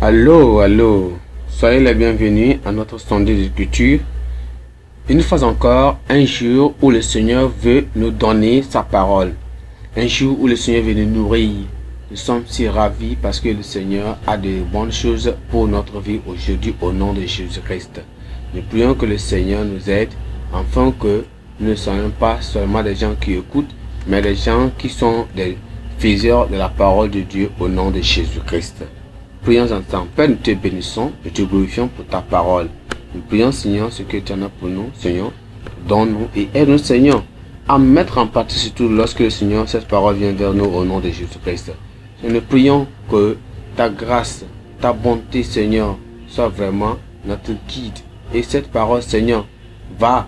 Allô, allô, soyez les bienvenus à notre sondage de culture. Une fois encore, un jour où le Seigneur veut nous donner sa parole. Un jour où le Seigneur veut nous nourrir. Nous sommes si ravis parce que le Seigneur a de bonnes choses pour notre vie aujourd'hui au nom de Jésus-Christ. Nous prions que le Seigneur nous aide afin que nous ne soyons pas seulement des gens qui écoutent, mais des gens qui sont des faiseurs de la parole de Dieu au nom de Jésus-Christ. Prions ensemble. Père, nous te bénissons et te glorifions pour ta parole. Nous prions, Seigneur, ce que tu en as pour nous, Seigneur. Donne-nous et aide-nous, Seigneur, à mettre en pratique surtout lorsque le Seigneur, cette parole vient vers nous au nom de Jésus-Christ. Nous prions que ta grâce, ta bonté, Seigneur, soit vraiment notre guide. Et cette parole, Seigneur, va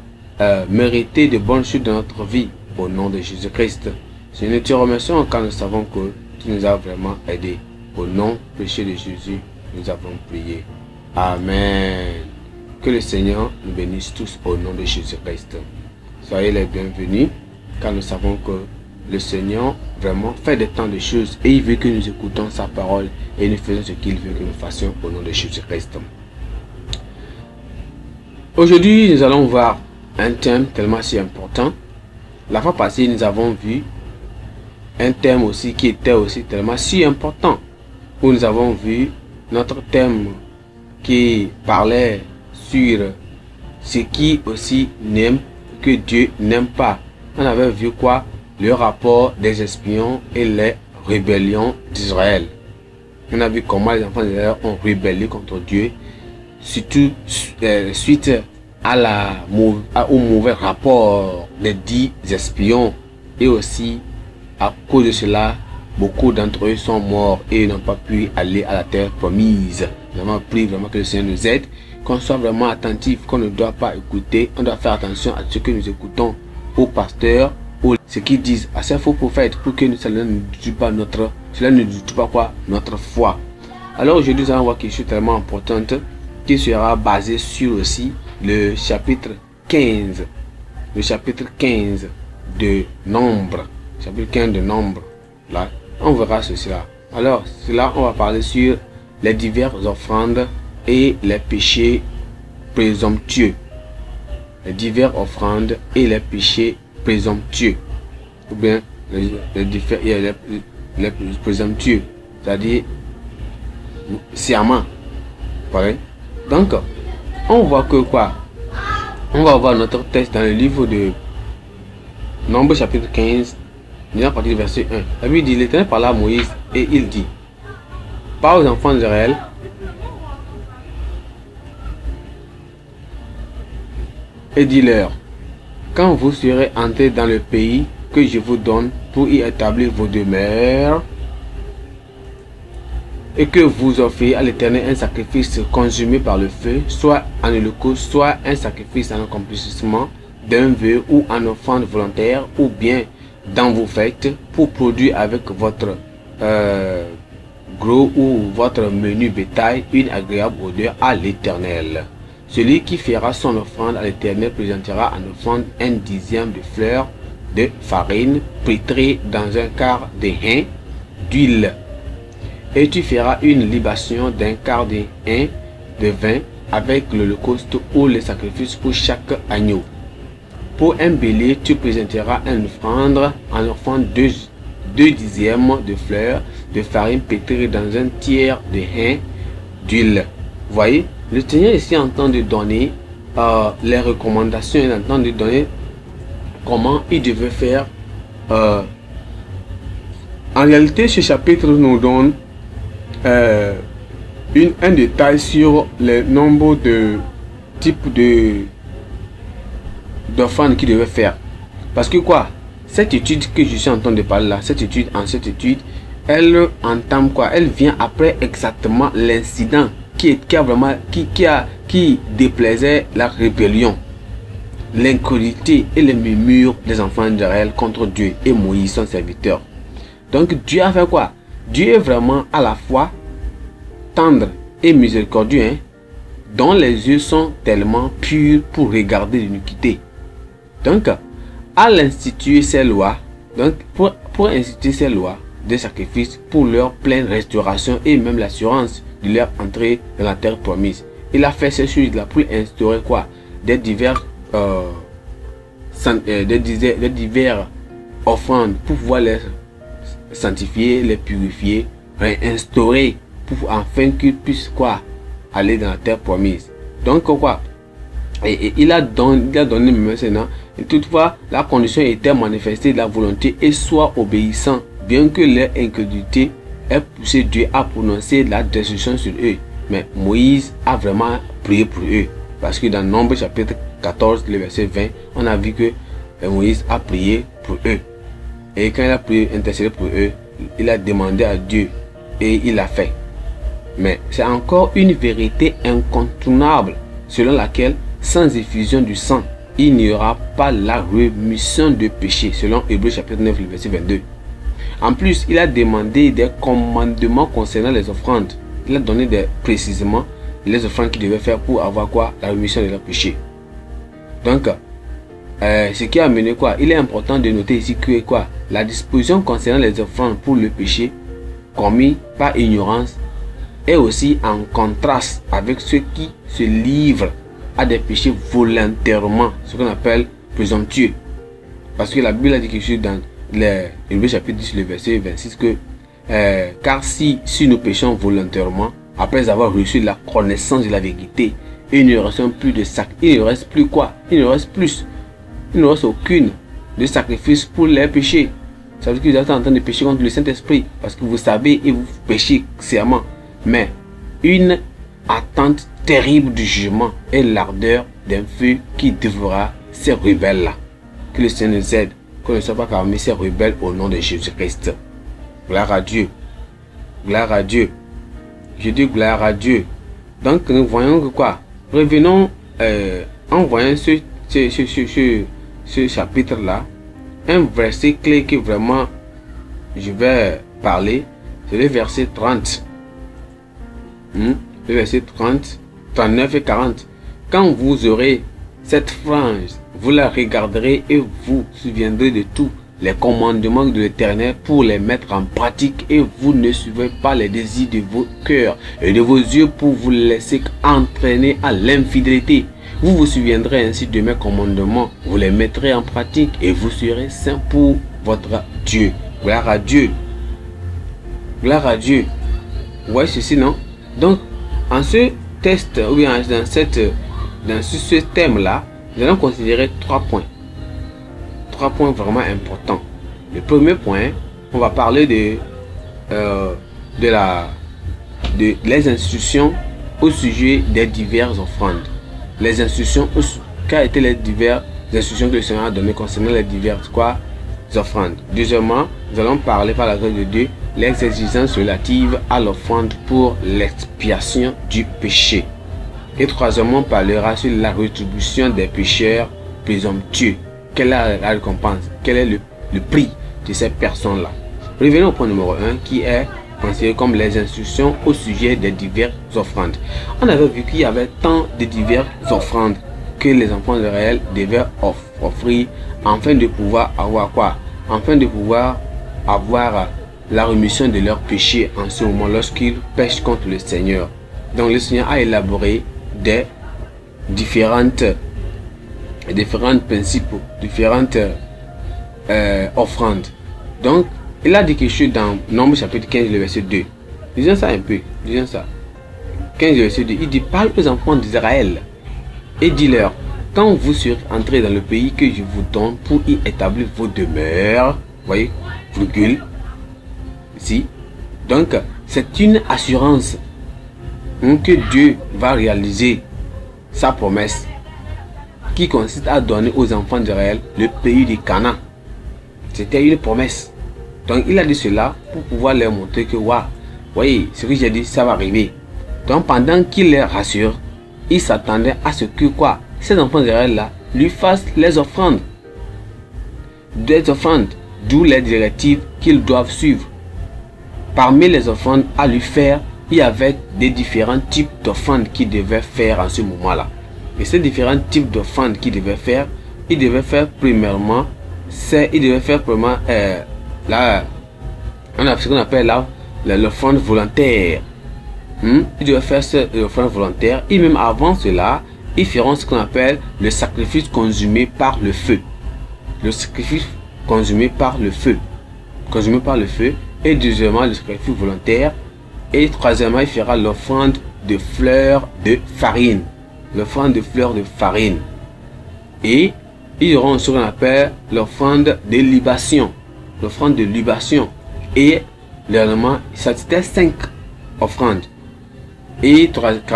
mériter de bonnes choses dans notre vie au nom de Jésus-Christ. Seigneur, nous te remercions car nous savons que tu nous as vraiment aidés. Au nom péché de Jésus, nous avons prié. Amen. Que le Seigneur nous bénisse tous au nom de Jésus-Christ. Soyez les bienvenus, car nous savons que le Seigneur vraiment fait des temps de choses et il veut que nous écoutons sa parole et nous faisons ce qu'il veut que nous fassions au nom de Jésus-Christ. Aujourd'hui, nous allons voir un thème tellement si important. La fois passée, nous avons vu un thème aussi qui était aussi tellement si important, où nous avons vu notre thème qui parlait sur ce qui aussi n'aime que Dieu n'aime pas. On avait vu quoi? Le rapport des espions et les rébellions d'Israël. On a vu comment les enfants d'Israël ont rébellé contre Dieu, surtout suite au mauvais rapport des 10 espions, et aussi à cause de cela, beaucoup d'entre eux sont morts et n'ont pas pu aller à la terre promise. Nous avons prié vraiment que le Seigneur nous aide, qu'on soit vraiment attentif, qu'on ne doit pas écouter, on doit faire attention à ce que nous écoutons aux pasteurs, ou ce qu'ils disent à ces faux prophètes, pour que cela ne détruise pas notre foi. Alors aujourd'hui, nous allons voir quelque chose de tellement important qui sera basé sur aussi le chapitre 15. Le chapitre 15 de Nombre. Chapitre 15 de Nombre. Là, on verra ceci là. Alors, cela, on va parler sur les diverses offrandes et les péchés présomptueux. Les diverses offrandes et les péchés présomptueux. Ou bien les présomptueux. C'est-à-dire sciemment. Pareil. Donc, on voit que quoi? On va voir notre texte dans le livre de Nombre chapitre 15. À partir du verset 1. La Bible dit, l'Éternel parla à Moïse et il dit, parle aux enfants d'Israël et dis-leur, quand vous serez entrés dans le pays que je vous donne pour y établir vos demeures, et que vous offrez à l'Éternel un sacrifice consumé par le feu, soit en holocauste, soit un sacrifice en accomplissement d'un vœu ou en offrande volontaire, ou bien dans vos fêtes, pour produire avec votre gros ou votre menu bétail une agréable odeur à l'Éternel. Celui qui fera son offrande à l'Éternel présentera en offrande un dixième de fleur de farine pétrée dans un quart de hin d'huile. Et tu feras une libation d'un quart de hin de vin avec l'holocauste ou le sacrifice pour chaque agneau. Pour un bélier, tu présenteras une offrande en offrant deux dixièmes de fleurs de farine pétrie dans un tiers de hin d'huile. Voyez, le Seigneur ici entend de donner les recommandations, il entend de donner comment il devait faire. En réalité, ce chapitre nous donne un détail sur le nombre de types d'offrandes qu'il devait faire. Parce que quoi, cette étude que je suis en train de parler là, cette étude, elle entame quoi? Elle vient après exactement l'incident qui déplaisait la rébellion, l'incrédulité et les murmures des enfants d'Israël contre Dieu et Moïse son serviteur. Donc Dieu a fait quoi? Dieu est vraiment à la fois tendre et miséricordieux, hein, dont les yeux sont tellement purs pour regarder l'iniquité. Donc, à l'instituer ces lois, donc pour instituer ces lois de sacrifice pour leur pleine restauration et même l'assurance de leur entrée dans la terre promise. Il a fait ces choses-là pour instaurer quoi? Des divers offrandes pour pouvoir les sanctifier, les purifier, réinstaurer pour afin qu'ils puissent quoi? Aller dans la terre promise. Donc quoi? Et il a donné maintenant. Et toutefois, la condition était manifestée de la volonté et soit obéissant, bien que leur incrédulité ait poussé Dieu à prononcer la destruction sur eux. Mais Moïse a vraiment prié pour eux. Parce que dans Nombre chapitre 14, le verset 20, on a vu que Moïse a prié pour eux. Et quand il a prié, intercédé pour eux, il a demandé à Dieu et il l'a fait. Mais c'est encore une vérité incontournable selon laquelle sans effusion du sang, il n'y aura pas la rémission de péché, selon Hébreux chapitre 9, le verset 22. En plus, il a demandé des commandements concernant les offrandes. Il a donné précisément les offrandes qu'il devait faire pour avoir quoi? La rémission de leurs péchés. Donc, ce qui a amené quoi? Il est important de noter ici que quoi? La disposition concernant les offrandes pour le péché commis par ignorance est aussi en contraste avec ceux qui se livrent à des péchés volontairement, ce qu'on appelle présomptueux. Parce que la Bible a dit quelque chose dans le chapitre 10, le verset 26 que car si nous péchons volontairement, après avoir reçu la connaissance de la vérité, il ne reste plus de sacrifice, il ne reste plus quoi? Il ne reste aucune de sacrifice pour les péchés. Ça veut dire que vous êtes en train de pécher contre le Saint-Esprit parce que vous savez et vous péchez sciemment. Mais une attente terrible du jugement et l'ardeur d'un feu qui dévorera ces rebelles-là. Que le Seigneur nous aide, qu'on ne soit pas parmi ces rebelles au nom de Jésus-Christ. Gloire à Dieu. Gloire à Dieu. Je dis gloire à Dieu. Donc nous voyons que quoi? Revenons en voyant ce chapitre-là. Un verset clé que vraiment je vais parler, c'est le verset 30. Le verset 30, 39 et 40. Quand vous aurez cette frange, vous la regarderez et vous souviendrez de tous les commandements de l'Éternel pour les mettre en pratique, et vous ne suivez pas les désirs de vos cœurs et de vos yeux pour vous laisser entraîner à l'infidélité. Vous vous souviendrez ainsi de mes commandements, vous les mettrez en pratique et vous serez saints pour votre Dieu. Gloire à Dieu. Gloire à Dieu. Vous voyez ceci, non? Donc, en ce test, ou bien dans ce thème-là, nous allons considérer 3 points. 3 points vraiment importants. Le premier point, on va parler les instructions au sujet des diverses offrandes. Les instructions, quelles étaient les diverses instructions que le Seigneur a données concernant les diverses offrandes. Deuxièmement, nous allons parler par la grâce de Dieu les exigences relatives à l'offrande pour l'expiation du péché. Et troisièmement, on parlera sur la rétribution des pécheurs présomptueux. Quelle est la récompense? Quel est le prix de ces personnes-là? Revenons au point numéro 1 qui est considéré comme les instructions au sujet des diverses offrandes. On avait vu qu'il y avait tant de diverses offrandes que les enfants d'Israël devaient offrir afin de pouvoir avoir quoi? Afin de pouvoir avoir la rémission de leurs péchés en ce moment lorsqu'ils pêchent contre le Seigneur. Donc le Seigneur a élaboré des différentes principes, différentes offrandes. Donc il a dit quelque chose dans Nombre chapitre 15, le verset 2. Disons ça un peu. Disons ça. 15, le verset 2. Il dit: parle aux enfants d'Israël et dis-leur, quand vous serez entrés dans le pays que je vous donne pour y établir vos demeures. Voyez, virgule. Ici. Donc, c'est une assurance que Dieu va réaliser sa promesse qui consiste à donner aux enfants d'Israël le pays de Canaan. C'était une promesse. Donc il a dit cela pour pouvoir leur montrer que waouh, voyez, ce que j'ai dit, ça va arriver. Donc pendant qu'il les rassure, il s'attendait à ce que quoi, ces enfants d'Israël là lui fassent les offrandes. Des offrandes, d'où les directives qu'ils doivent suivre. Parmi les offrandes à lui faire, il y avait des différents types d'offrandes qu'il devait faire en ce moment-là. Et ces différents types d'offrandes qu'il devait faire, il devait faire premièrement, on a ce qu'on appelle l'offrande volontaire. Ils devaient faire cette offrande volontaire. Et même avant cela, ils feront ce qu'on appelle le sacrifice consumé par le feu. Le sacrifice consumé par le feu. Consumé par le feu. Et deuxièmement, le sacrifice volontaire. Et troisièmement, il fera l'offrande de fleurs de farine. L'offrande de fleurs de farine. Et ils auront ce qu'on appelle l'offrande de libation. L'offrande de libation. Et dernièrement, c'était 5 offrandes. Et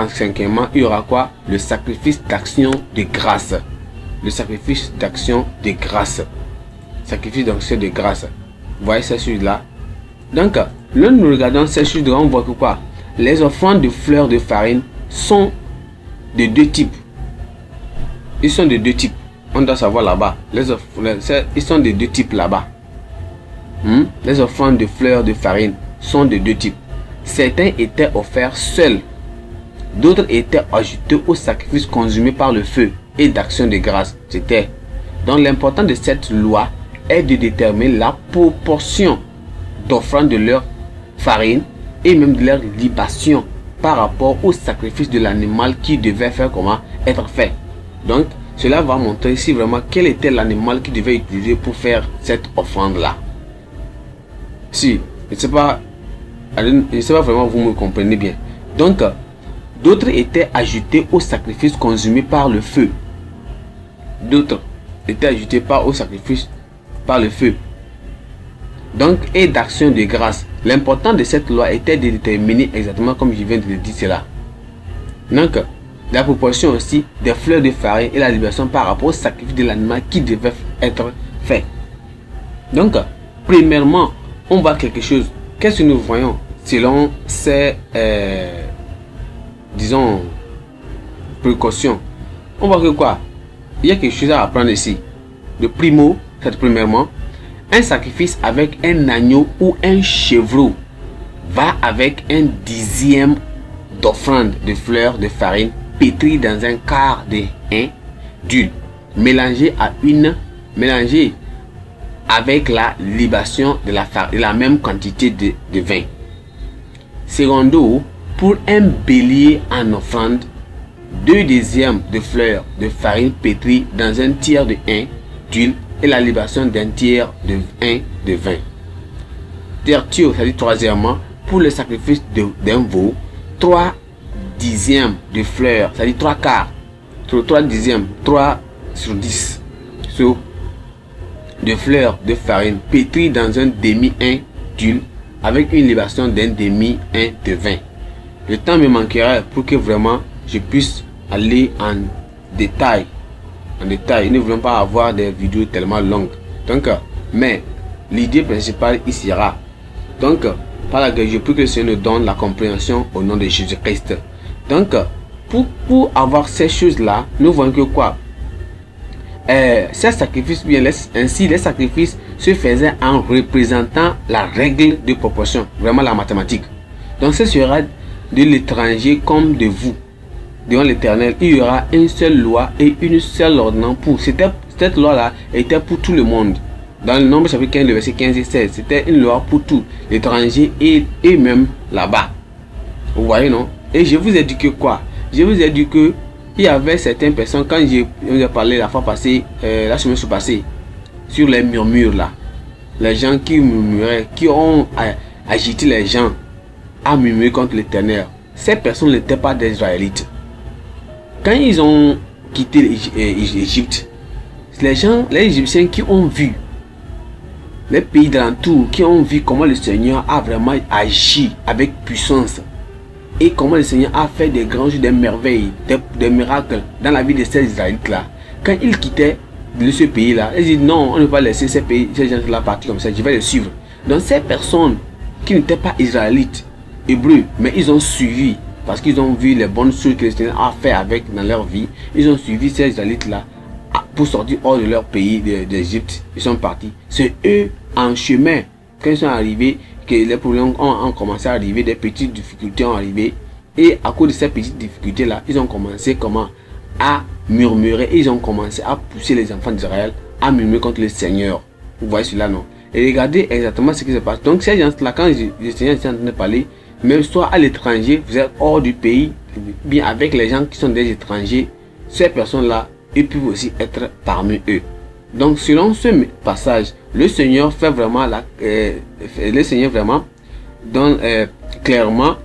cinquièmement, il y aura quoi? Le sacrifice d'action de grâce. Le sacrifice d'action de grâce. Sacrifice d'action de grâce. Vous voyez ces choses-là? Donc, là, nous regardons ces choses-là, on voit que quoi? Les offrandes de fleurs de farine sont de 2 types. Ils sont de 2 types. On doit savoir là-bas. Ils sont de 2 types là-bas. Les offrandes de fleurs de farine sont de 2 types. Certains étaient offerts seuls. D'autres étaient ajoutés au sacrifice consumé par le feu et d'action de grâce. C'était. Donc l'important de cette loi est de déterminer la proportion d'offrandes de leur farine et même de leur libation par rapport au sacrifice de l'animal qui devait faire comment être fait. Donc cela va montrer ici vraiment quel était l'animal qui devait utiliser pour faire cette offrande là. Si, je ne sais pas vraiment vous me comprenez bien. Donc d'autres étaient ajoutés au sacrifice consumé par le feu. D'autres étaient ajoutés au sacrifice par le feu. Donc, et d'action de grâce. L'important de cette loi était de déterminer exactement comme je viens de le dire cela. Donc, la proportion aussi des fleurs de farine et la libération par rapport au sacrifice de l'animal qui devait être fait. Donc, premièrement, on voit quelque chose. Qu'est-ce que nous voyons selon ces, disons, précautions? On voit que quoi? Il y a quelque chose à apprendre ici. De primo, c'est premièrement, un sacrifice avec un agneau ou un chevreau va avec un dixième d'offrande de fleurs de farine pétrie dans un quart de hin d'huile, mélangée avec la libation de la même quantité de vin. Secondo, pour un bélier en offrande, 2 dixièmes de fleurs de farine pétrie dans un tiers de hin d'huile et la libation d'un tiers de hin de vin. Tertio, c'est-à-dire troisièmement, pour le sacrifice d'un veau, 3 dixièmes de fleurs, c'est-à-dire 3 quarts, sur 3 dixièmes, 3 sur 10, de fleurs de farine pétrie dans un demi-hin d'huile avec une libation d'un demi-hin de vin. Le temps me manquera pour que vraiment je puisse aller en détail. Nous ne voulons pas avoir des vidéos tellement longues. Donc, mais l'idée principale ici sera. Donc, par la grâce, je prie que le Seigneur nous donne la compréhension au nom de Jésus-Christ. Donc, pour avoir ces choses-là, nous voyons que quoi? Ces sacrifices, ainsi les sacrifices se faisaient en représentant la règle de proportion, vraiment la mathématique. Donc, ce sera de l'étranger comme de vous. Devant l'Éternel, il y aura une seule loi et une seule ordonnance pour. Cette loi-là était pour tout le monde. Dans le Nombre chapitre 15, le verset 15 et 16, c'était une loi pour tout, l'étranger et même là-bas. Vous voyez, non? Et je vous ai dit que quoi? Je vous ai dit que il y avait certaines personnes, quand j'ai parlé la fois passée, la semaine passée, sur les murmures là, les gens qui murmuraient, qui ont agité les gens à murmurer contre l'Éternel. Ces personnes n'étaient pas des Israélites. Quand ils ont quitté l'Égypte, les Égyptiens qui ont vu les pays d'alentour, qui ont vu comment le Seigneur a vraiment agi avec puissance et comment le Seigneur a fait des grands jeux, des merveilles, des miracles dans la vie de ces Israélites là, quand ils quittaient ce pays là, ils disent non, on ne va pas laisser ces gens là partir comme ça, je vais les suivre. Donc ces personnes qui n'étaient pas israélites, hébreux, mais ils ont suivi parce qu'ils ont vu les bonnes choses que le Seigneur a fait dans leur vie. Ils ont suivi ces Israélites là pour sortir hors de leur pays d'Égypte. Ils sont partis. C'est eux en chemin, quand ils sont arrivés, que les problèmes ont commencé à arriver, des petites difficultés ont arrivé. Et à cause de ces petites difficultés là, ils ont commencé à murmurer. Ils ont commencé à pousser les enfants d'Israël à murmurer contre le Seigneur. Vous voyez cela, non? Et regardez exactement ce qui se passe. Donc ces gens là, quand le Seigneur est en train de parler, même soit à l'étranger, vous êtes hors du pays, bien avec les gens qui sont des étrangers, ces personnes-là, ils peuvent aussi être parmi eux. Donc selon ce passage, le Seigneur fait vraiment le Seigneur vraiment donne clairement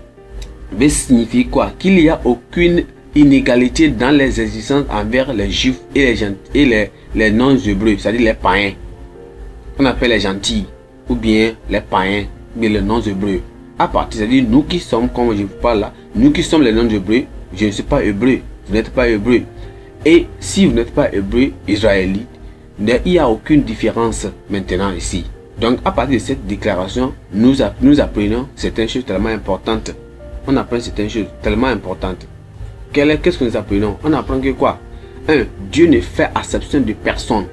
veut signifier quoi? Qu'il n'y a aucune inégalité dans les exigences envers les juifs et les non-hébreux, c'est-à-dire les païens. On appelle les gentils, ou bien les païens, ou bien les non-hébreux. À partir, c'est-à-dire nous qui sommes, comme je vous parle là, nous qui sommes les non-hébreux, je ne suis pas hébreu, vous n'êtes pas hébreu. Et si vous n'êtes pas hébreu, israélite, il n'y a aucune différence maintenant ici. Donc à partir de cette déclaration, nous apprenons certaines choses tellement importantes. On apprend certaines choses tellement importantes. Qu'est-ce que nous apprenons? On apprend que quoi? 1. Dieu ne fait acception de personne.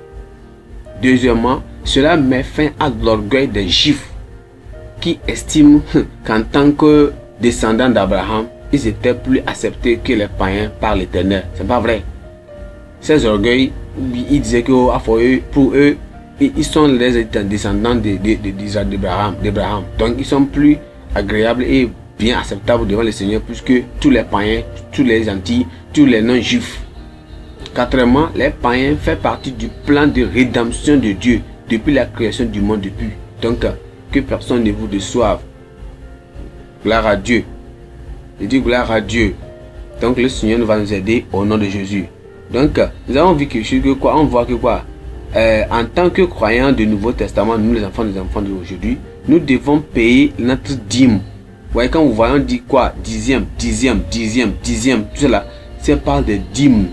Deuxièmement, cela met fin à l'orgueil des Juifs qui estiment qu'en tant que descendants d'Abraham, ils étaient plus acceptés que les païens par l'Éternel. C'est pas vrai. Ces orgueils, ils disaient que pour eux, ils sont les descendants d'Abraham. Donc ils sont plus agréables et bien acceptables devant le Seigneur plus que tous les païens, tous les gentils, tous les non-juifs. Quatrièmement, les païens font partie du plan de rédemption de Dieu depuis la création du monde depuis. Donc que personne ne vous déçoive. Gloire à Dieu. Je dis gloire à Dieu. Donc le Seigneur va nous aider au nom de Jésus. Donc nous avons vu que quoi? On voit que quoi? En tant que croyants du Nouveau Testament, nous les enfants d'aujourd'hui, nous devons payer notre dîme. Vous voyez, quand vous voyez, on dit quoi? Dixième, tout cela, c'est par des dîmes.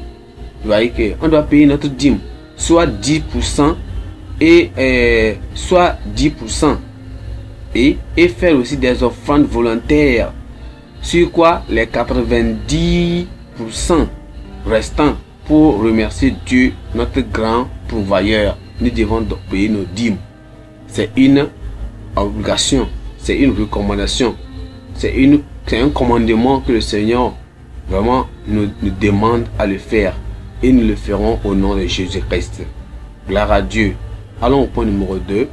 Vous voyez qu'on doit payer notre dîme, soit 10% et soit 10%. Et faire aussi des offrandes volontaires. Sur quoi? Les 90% restants pour remercier Dieu, notre grand pourvoyeur. Nous devons donc payer nos dîmes. C'est une obligation, c'est une recommandation, c'est un commandement que le Seigneur vraiment nous demande à le faire. Et nous le ferons au nom de Jésus-Christ. Gloire à Dieu. Allons au point numéro 2,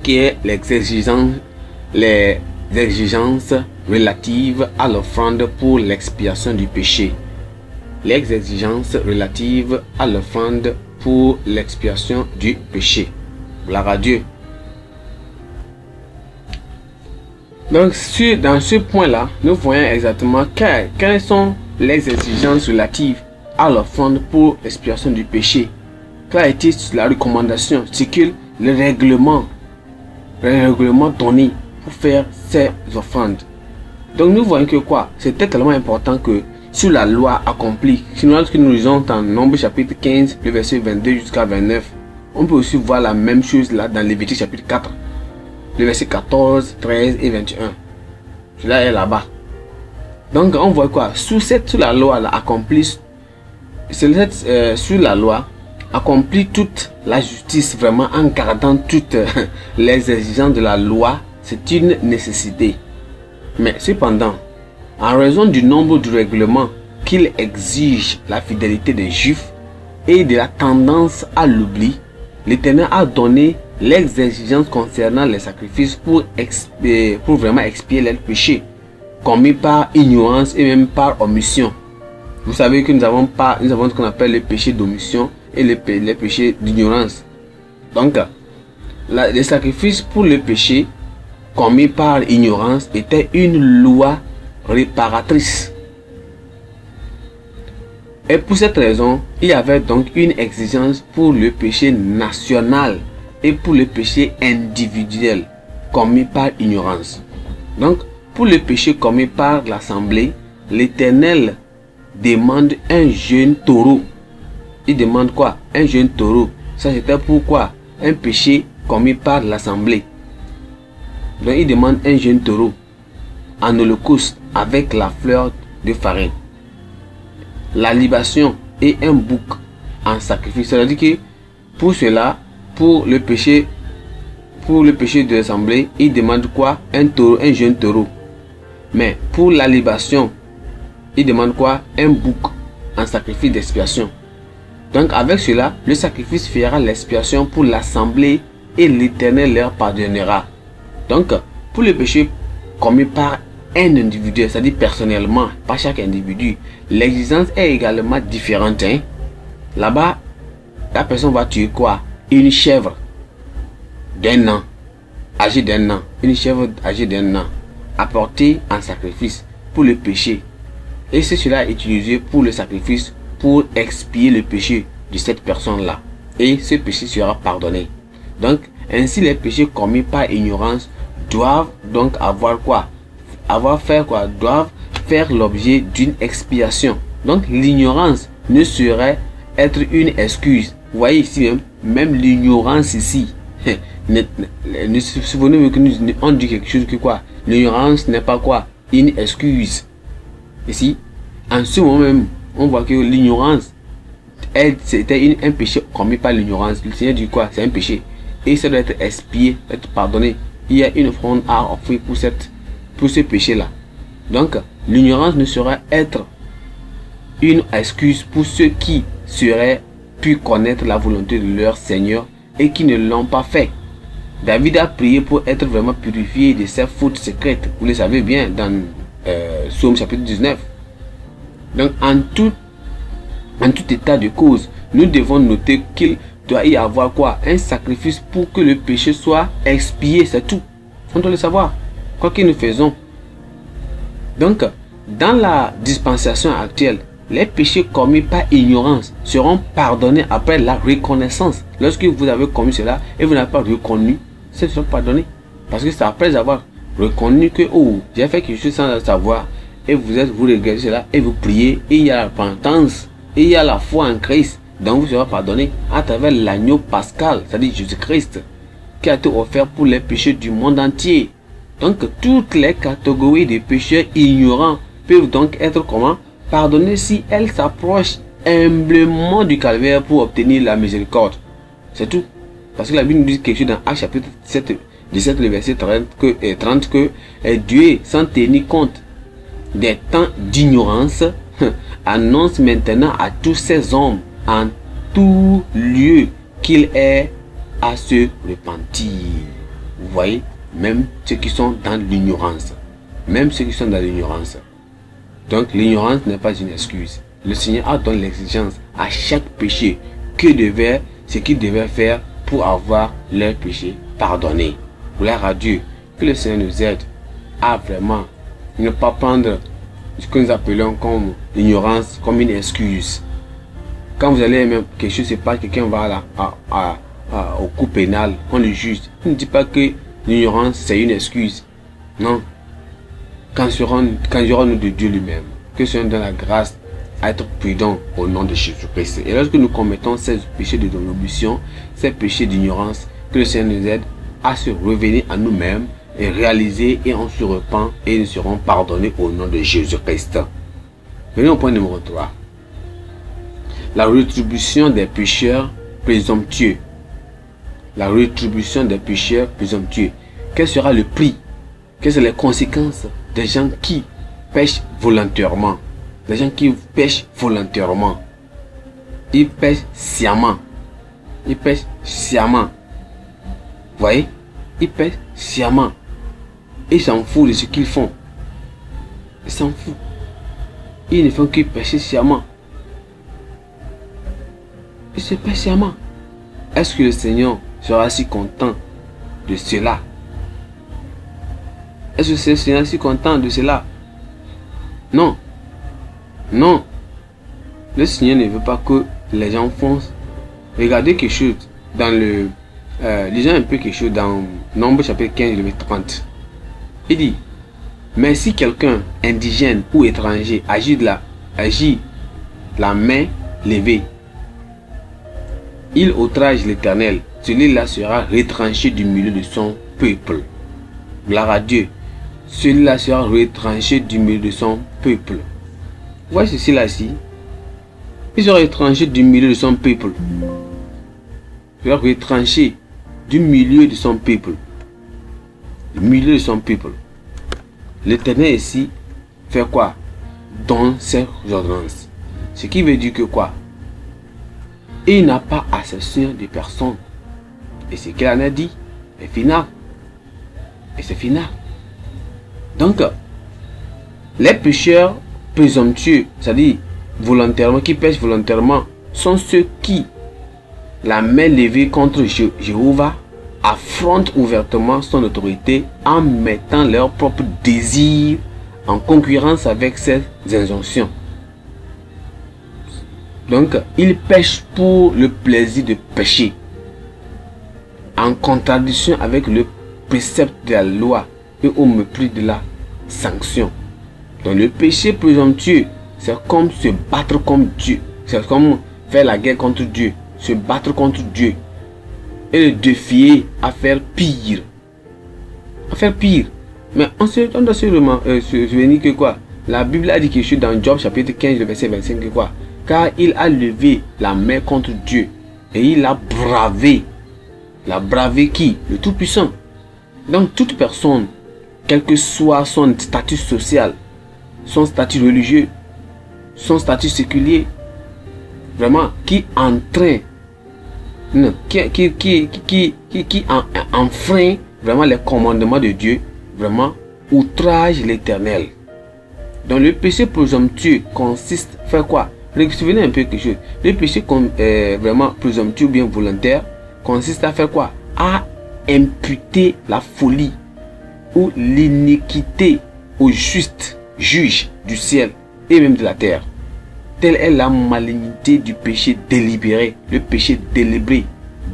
qui est les exigences relatives à l'offrande pour l'expiation du péché. Les exigences relatives à l'offrande pour l'expiation du péché. Gloire à Dieu. Donc dans ce point-là, nous voyons exactement quelles sont les exigences relatives à l'offrande pour l'expiation du péché. Quelle a été la recommandation, c'est que le règlement donné pour faire ces offrandes. Donc nous voyons que quoi? C'était tellement important que sur la loi accomplie, sinon que nous lisons dans Nombre chapitre 15, le verset 22 jusqu'à 29, on peut aussi voir la même chose là dans Lévitique chapitre 4, le verset 14, 13 et 21. Cela est là-bas. Donc on voit quoi? Sous la loi là, accomplie, sur la loi accomplit toute la justice vraiment en gardant toutes les exigences de la loi. C'est une nécessité. Mais cependant, en raison du nombre de règlements qu'il exige la fidélité des Juifs et de la tendance à l'oubli, l'Éternel a donné les exigences concernant les sacrifices pour vraiment expier leurs péchés, commis par ignorance et même par omission. Vous savez que nous avons ce qu'on appelle le péché d'omission et les péchés d'ignorance. Donc, les sacrifices pour le péché commis par ignorance était une loi réparatrice. Et pour cette raison, il y avait donc une exigence pour le péché national et pour le péché individuel commis par ignorance. Donc, pour le péché commis par l'assemblée, l'Éternel demande un jeune taureau. Il demande quoi? Un jeune taureau. Ça c'était pourquoi? Un péché commis par l'assemblée. Donc il demande un jeune taureau en holocauste avec la fleur de farine, la libation et un bouc en sacrifice. C'est-à-dire que pour cela, pour le péché de l'assemblée, il demande quoi? Un taureau, un jeune taureau. Mais pour la libation, il demande quoi? Un bouc en sacrifice d'expiation. Donc avec cela, le sacrifice fera l'expiation pour l'assemblée et l'Éternel leur pardonnera. Donc pour le péché commis par un individu, c'est-à-dire personnellement, pas chaque individu, l'exigence est également différente. Hein. Là-bas, la personne va tuer quoi? Une chèvre d'un an, âgée d'un an, une chèvre âgée d'un an, apportée en sacrifice pour le péché. Et c'est cela utilisé pour le sacrifice, pour expier le péché de cette personne-là. Et ce péché sera pardonné. Donc, ainsi les péchés commis par ignorance doivent donc avoir quoi? Doivent faire l'objet d'une expiation. Donc l'ignorance ne saurait être une excuse. Vous voyez ici même l'ignorance ici. Souvenez-vous que nous on dit quelque chose que quoi? L'ignorance n'est pas quoi? Une excuse. Ici, en ce moment même, on voit que l'ignorance, c'était un péché commis par l'ignorance. Le Seigneur dit quoi? C'est un péché. Et ça doit être expié, être pardonné. Il y a une offrande à offrir pour ce péché-là. Donc, l'ignorance ne saurait être une excuse pour ceux qui seraient pu connaître la volonté de leur Seigneur et qui ne l'ont pas fait. David a prié pour être vraiment purifié de ses fautes secrètes. Vous le savez bien dans Psaume chapitre 19. Donc, en tout état de cause, nous devons noter qu'il doit y avoir quoi? Un sacrifice pour que le péché soit expié, c'est tout. On doit le savoir. Quoi que nous faisons. Donc, dans la dispensation actuelle, les péchés commis par ignorance seront pardonnés après la reconnaissance. Lorsque vous avez commis cela et vous n'avez pas reconnu, ce sera pardonné. Parce que c'est après avoir reconnu que, oh, j'ai fait quelque chose sans le savoir, et vous regardez cela et vous priez, et il y a la repentance, et il y a la foi en Christ, donc vous serez pardonné à travers l'agneau pascal, c'est-à-dire Jésus-Christ, qui a été offert pour les péchés du monde entier. Donc toutes les catégories de pécheurs ignorants peuvent donc être comment? Pardonnées si elles s'approchent humblement du calvaire pour obtenir la miséricorde. C'est tout. Parce que la Bible nous dit quelque chose dans Actes chapitre 17, le verset 30 que Dieu, sans tenir compte des temps d'ignorance, annonce maintenant à tous ces hommes en tout lieu qu'il est à se repentir. Vous voyez, même ceux qui sont dans l'ignorance. Même ceux qui sont dans l'ignorance. Donc l'ignorance n'est pas une excuse. Le Seigneur a donné l'exigence à chaque péché ce qu'il devait faire pour avoir leur péché pardonné. Gloire à Dieu. Que le Seigneur nous aide à vraiment ne pas prendre ce que nous appelons comme l'ignorance comme une excuse. Quand vous allez même quelque chose, c'est pas quelqu'un va là au coup pénal, on le juge. Ne dit pas que l'ignorance c'est une excuse. Non. Quand nous de Dieu lui-même, que Seigneur donne la grâce à être prudent au nom de Jésus-Christ. Et lorsque nous commettons ces péchés de désobéissance, ces péchés d'ignorance, que le Seigneur nous aide à se revenir à nous-mêmes et réaliser, et on se repent et nous serons pardonnés au nom de Jésus-Christ. Venons au point numéro 3. La rétribution des pécheurs présomptueux. La rétribution des pécheurs présomptueux. Quel sera le prix? Quelles sont les conséquences des gens qui pêchent volontairement? Les gens qui pêchent volontairement. Ils pêchent sciemment. Ils pêchent sciemment. Vous voyez? Ils pêchent sciemment. Ils s'en foutent de ce qu'ils font. Ils s'en foutent. Ils ne font que pêcher sciemment. Ils se pêchent sciemment. Est-ce que le Seigneur sera si content de cela? Est-ce que le Seigneur est si content de cela? Non. Non. Le Seigneur ne veut pas que les gens foncent. Regardez quelque chose dans le... lisons un peu quelque chose dans Nombre chapitre 15, le verset 30. Il dit, mais si quelqu'un indigène ou étranger agit la main levée, il outrage l'Éternel, celui-là sera retranché du milieu de son peuple. Gloire à Dieu. Celui-là sera retranché du milieu de son peuple. Voyez ceci là-ci. Il sera retranché du milieu de son peuple. Il sera retranché du milieu de son peuple. Du milieu de son peuple. L'Éternel ici fait quoi? Dans ses ordonnances. Ce qui veut dire que quoi? Il n'a pas accession de personne. Et ce qu'il en a dit est final. Et c'est final. Donc, les pécheurs présomptueux, c'est-à-dire volontairement, qui pêchent volontairement, sont ceux qui, la main levée contre Jéhovah, affrontent ouvertement son autorité en mettant leurs propres désirs en concurrence avec ses injonctions. Donc, ils pêchent pour le plaisir de pécher, en contradiction avec le précepte de la loi et au mépris de la sanction. Donc, le péché présomptueux, c'est comme se battre contre Dieu. C'est comme faire la guerre contre Dieu, se battre contre Dieu et le défier à faire pire. À faire pire. Mais on doit se souvenir que quoi? La Bible a dit quelque chose dans Job chapitre 15, le verset 25, que quoi? Car il a levé la main contre Dieu et il a bravé. Il a bravé qui? Le Tout-Puissant. Donc toute personne, quel que soit son statut social, son statut religieux, son statut séculier, vraiment, qui entraîne, qui enfreint vraiment les commandements de Dieu, vraiment outrage l'Éternel. Donc le péché présomptueux consiste à faire quoi? Souvenez un peu quelque chose. Le péché vraiment présomptueux ou bien volontaire consiste à faire quoi? À imputer la folie ou l'iniquité au juste juge du ciel et même de la terre. Telle est la malignité du péché délibéré, le péché délibéré,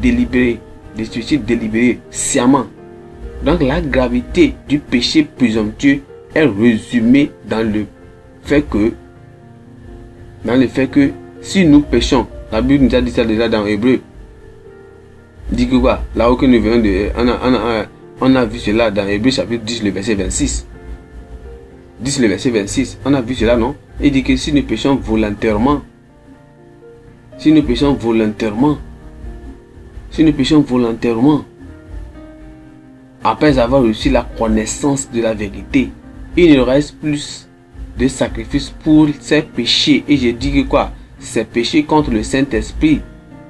le péché délibéré sciemment. Donc la gravité du péché présomptueux est résumée dans le fait que si nous péchons, la Bible nous a dit ça déjà dans Hébreu. Dit que quoi? Là où que nous venons de, on a vu cela dans Hébreu chapitre 10 le verset 26. 10 le verset 26, on a vu cela, non? Il dit que si nous péchons volontairement, après avoir reçu la connaissance de la vérité, il ne reste plus de sacrifice pour ces péchés. Et je dis que quoi? Ces péchés contre le Saint-Esprit.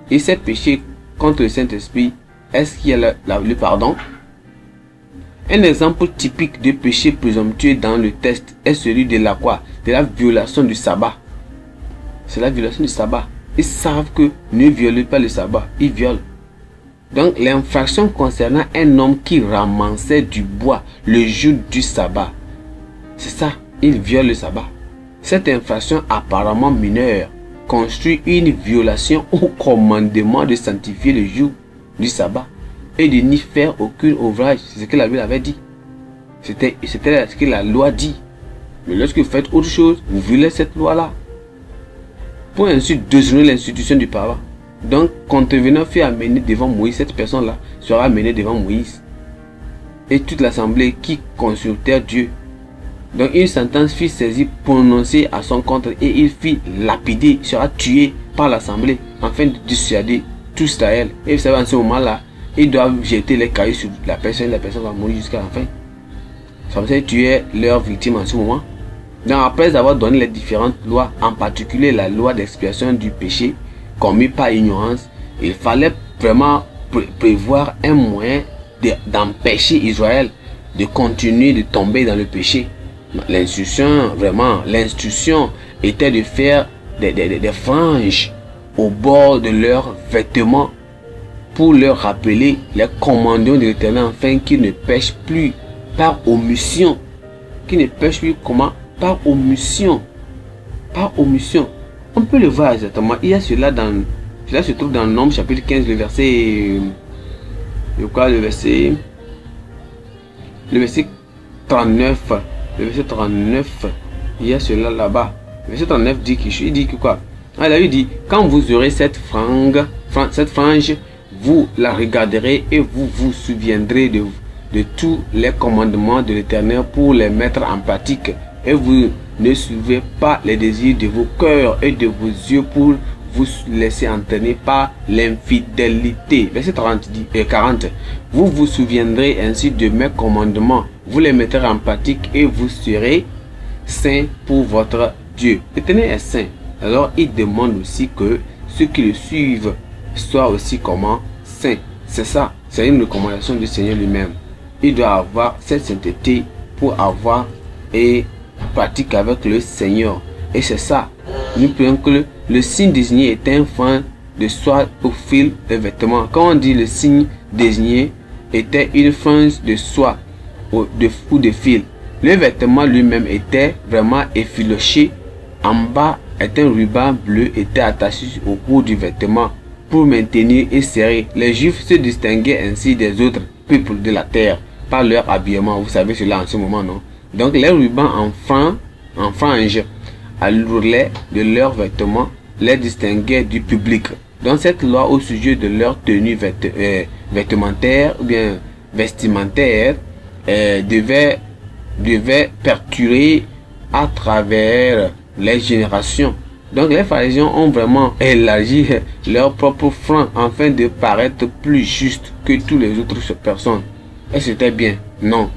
Et ces péchés contre le Saint-Esprit, est-ce qu'il y a le pardon? Un exemple typique de péché présomptueux dans le texte est celui de la quoi? De la violation du sabbat. C'est la violation du sabbat. Ils savent que ne violez pas le sabbat, ils violent. Donc l'infraction concernant un homme qui ramassait du bois le jour du sabbat. C'est ça, il viole le sabbat. Cette infraction apparemment mineure constitue une violation au commandement de sanctifier le jour du sabbat et de n'y faire aucun ouvrage. C'est ce que la Bible avait dit. C'était ce que la loi dit. Mais lorsque vous faites autre chose, vous violez cette loi-là. Pour ainsi déshonorer l'institution du pardon. Donc, contrevenant fut amené devant Moïse, cette personne-là sera amenée devant Moïse. Et toute l'assemblée qui consultèrent Dieu. Donc, une sentence fut saisie, prononcée à son contre, et il fut lapidé, sera tué par l'assemblée, afin de dissuader tout Israël. Et vous savez, en ce moment-là, ils doivent jeter les cailloux sur la personne va mourir jusqu'à la fin. Ça veut dire tuer leur victime en ce moment. Donc, après avoir donné les différentes lois, en particulier la loi d'expiation du péché commis par ignorance, il fallait vraiment prévoir un moyen d'empêcher Israël de continuer de tomber dans le péché. L'instruction était de faire des franges au bord de leurs vêtements pour leur rappeler les commandements de l'Éternel, afin qu'ils ne pêchent plus par omission. Qu'ils ne pêchent plus comment? Par omission. Par omission. On peut le voir exactement. Il y a cela se trouve dans Nombre chapitre 15, le verset 39. Le verset 39, il y a cela là-bas. Le verset 39 dit que quoi? Alors il dit, quand vous aurez cette frange, vous la regarderez et vous vous souviendrez de tous les commandements de l'Éternel pour les mettre en pratique. Et vous ne suivez pas les désirs de vos cœurs et de vos yeux pour vous laisser entraîner par l'infidélité. Verset 40. Vous vous souviendrez ainsi de mes commandements, vous les mettrez en pratique et vous serez saints pour votre Dieu. L'Éternel est saint. Alors il demande aussi que ceux qui le suivent soient aussi comment? Saints. C'est ça. C'est une recommandation du Seigneur lui-même. Il doit avoir cette sainteté pour avoir et pratiquer avec le Seigneur. Et c'est ça. Nous prions que le signe désigné est un fin de soie au fil des vêtements. Quand on dit le signe désigné était une frange de soie ou de fil, le vêtement lui-même était vraiment effiloché. En bas, un ruban bleu était attaché au cou du vêtement pour maintenir et serrer. Les Juifs se distinguaient ainsi des autres peuples de la terre par leur habillement. Vous savez cela en ce moment, non? Donc les rubans en frange à l'ourlet de leurs vêtements les distinguaient du public. Dans cette loi au sujet de leur tenue vestimentaire ou bien vestimentaire devait perdurer à travers les générations. Donc les pharisiens ont vraiment élargi leur propre franc afin de paraître plus juste que toutes les autres personnes. Et c'était bien? Non.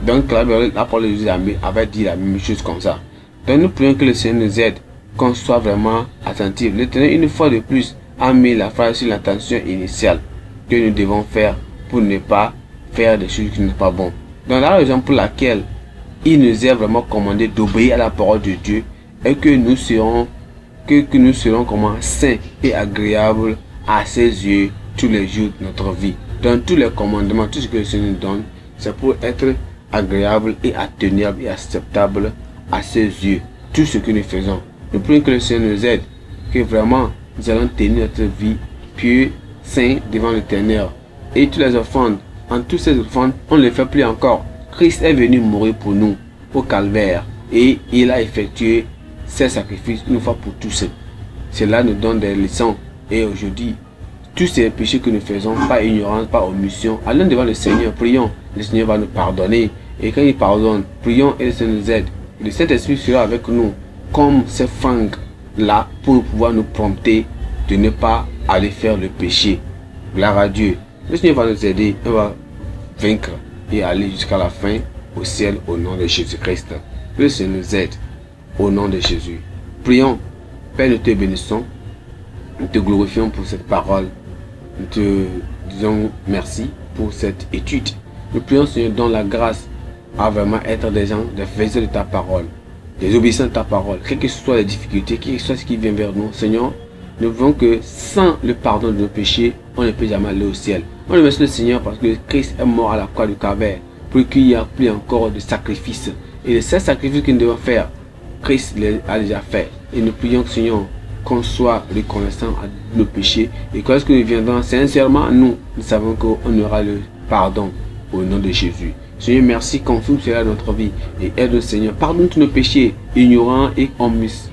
Donc la parole de Dieu avait dit la même chose comme ça. Donc nous prions que le Seigneur nous aide, qu'on soit vraiment attentif. L'Éternel, une fois de plus, a mis la phrase sur l'intention initiale que nous devons faire pour ne pas faire des choses qui ne sont pas bonnes. Donc la raison pour laquelle il nous est vraiment commandé d'obéir à la parole de Dieu est que nous serons comment saints et agréables à ses yeux tous les jours de notre vie. Dans tous les commandements, tout ce que le Seigneur nous donne, c'est pour être agréable et atteignable et acceptable à ses yeux. Tout ce que nous faisons. Nous prions que le Seigneur nous aide, que vraiment nous allons tenir notre vie pieuse, saint devant l'Éternel. Et toutes les offrandes, en toutes ces offrandes, on ne les fait plus encore. Christ est venu mourir pour nous au calvaire et il a effectué ses sacrifices une fois pour tous. Cela nous donne des leçons. Et aujourd'hui, tous ces péchés que nous faisons, par ignorance, par omission, allons devant le Seigneur, prions. Le Seigneur va nous pardonner. Et quand il pardonne, prions et le Seigneur nous aide. Le Saint-Esprit sera avec nous comme ces fangs là pour pouvoir nous prompter de ne pas aller faire le péché. Gloire à Dieu. Le Seigneur va nous aider. On va vaincre et aller jusqu'à la fin au ciel au nom de Jésus-Christ. Que le Seigneur nous aide au nom de Jésus. Prions. Père, nous te bénissons. Nous te glorifions pour cette parole. Nous te disons merci pour cette étude. Nous prions, Seigneur, dans la grâce à vraiment être des gens, des faiseurs de ta parole, des obéissants de ta parole, quelles que soient les difficultés, quel que soit ce qui vient vers nous, Seigneur, nous voulons que sans le pardon de nos péchés, on ne peut jamais aller au ciel. On remercie le Seigneur parce que Christ est mort à la croix du calvaire pour qu'il n'y ait plus encore de sacrifices. Et les 7 sacrifices que nous devons faire, Christ les a déjà fait. Et nous prions, Seigneur, qu'on soit reconnaissant à nos péchés et que lorsque nous viendrons sincèrement à nous, nous savons qu'on aura le pardon au nom de Jésus. Seigneur, merci, confirme cela dans notre vie et aide-nous, Seigneur. Pardonne tous nos péchés, ignorants et omis.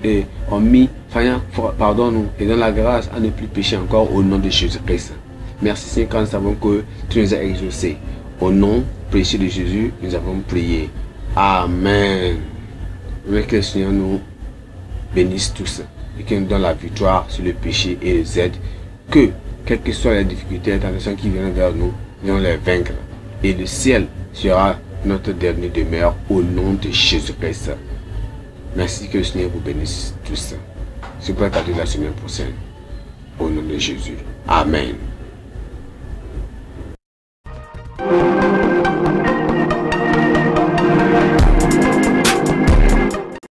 Pardonne-nous et donne la grâce à ne plus pécher encore au nom de Jésus-Christ. Merci, Seigneur, quand nous savons que tu nous as exaucés. Au nom précieux de Jésus, nous avons prié. Amen. Que le Seigneur nous bénisse tous et qu'il nous donne la victoire sur le péché et les aide. Que, quelles que soient les difficultés et les tentations qui viennent vers nous, nous allons les vaincre. Et le ciel sera notre dernière demeure au nom de Jésus-Christ. Merci, que le Seigneur vous bénisse tous. Je vous attendre la semaine prochaine. Au nom de Jésus. Amen.